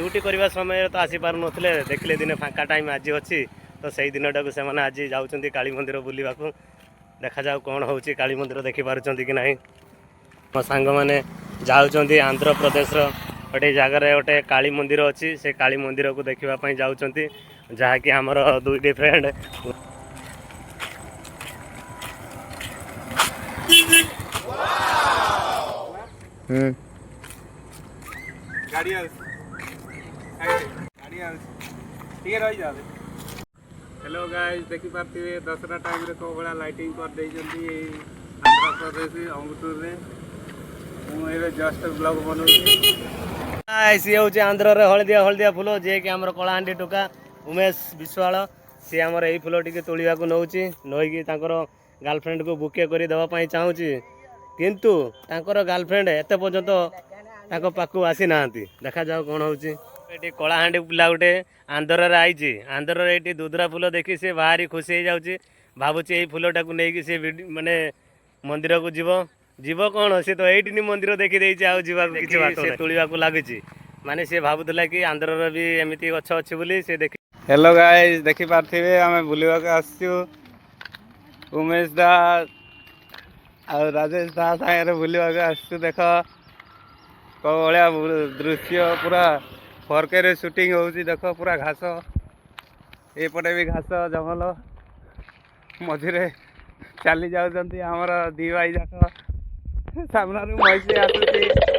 Duty करने समय तो आसीपार नथिले देखिले दिने फांका टाइम आज अच्छी तो सही दिन टाक से आज जाऊँच काली मंदिर बुलवा देखा जाऊ कौन होची काली मंदिर देखि पारुचंती कि नहीं। मो सांग मैंने जाऊँच आंध्र प्रदेश गोटे जगार गोटे काली मंदिर अच्छी से काली मंदिर को देखापी जाऊँच जहाँकि आमर दुईटी फ्रेंड हेलो गाइस देखी पार्थिवे दसरा टाइम रे को बड़ा लाइटिंग कर देइजंती आंध्र प्रदेश अंगुटूर रे मु जस्ट ब्लॉग बनौची सी हूँ आंध्र रे हलदिया हलदिया फुल जे कि आमर कलाहांडी टोका उमेश विश्वाल सी आमर यही फुल टी तोड़ा नौची नईकि गर्लफ्रेंड को बुके कर देवाई चाहूँगी किंतु तांकर गर्लफ्रेंड एत पर्यंत पाखु आसी ना देखा जाओ कौन होची। ये कलाहांडी पिला गोटे आंध्र रे आईची आंध्र रे ये दुदरा फुल देखी सी भारी खुशी हो जाऊँगी भावुची यही फुलटा को लेकिन सी माने मंदिर को जीव जीव कौन सी तो ये मंदिर देखी आगे तुड़ा लगुच माने सी भावुला कि आंध्र भी एमती गछ अच्छी बोली सी देखी। हेलो गाइस देखी पार्थिवे आमे बुलिवा के आसछु उमेश दा आ राजेश दा सारे बुलिवा के आसछु देख को भलिया दृश्य पूरा फरके रे शूटिंग होउची देख पूरा घास एपटे भी घास जंगल मझिरे चली जाउछंती हमर दी भाई जाक सामना रू मैसी आसुची